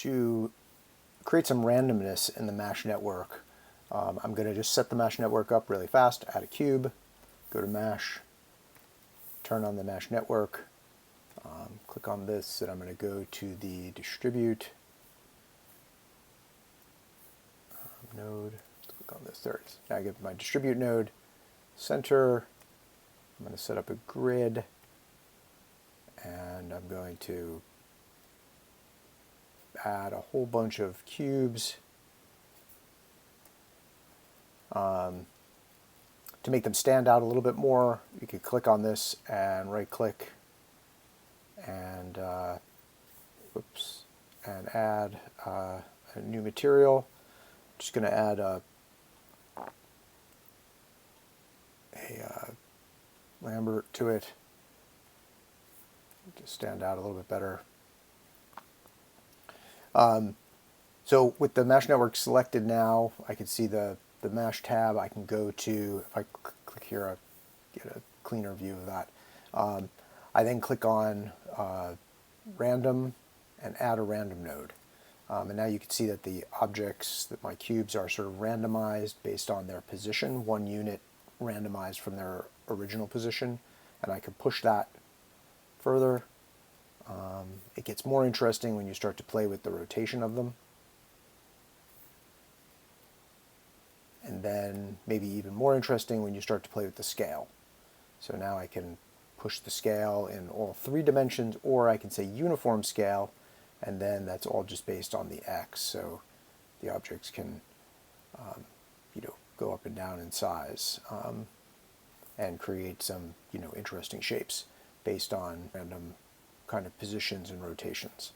to create some randomness in the mesh network, I'm going to just set the mesh network up really fast, add a cube, go to mesh, turn on the mesh network, click on this, and I'm going to go to the distribute node. Let's click on this. There it is. Now I give my distribute node center. I'm going to set up a grid, and I'm going to add a whole bunch of cubes to make them stand out a little bit more. You could click on this and right click and and add a new material. Just going to add a Lambert to it to stand out a little bit better. So with the mesh network selected now, I can see the mesh tab. I can go to, if I click here, I get a cleaner view of that. I then click on random and add a random node. And now you can see that the objects, that my cubes are sort of randomized based on their position, one unit randomized from their original position, and I can push that further. It gets more interesting when you start to play with the rotation of them. And then maybe even more interesting when you start to play with the scale. So now I can push the scale in all 3 dimensions, or I can say uniform scale, and then that's all just based on the X. So the objects can go up and down in size and create some interesting shapes based on random kind of positions and rotations.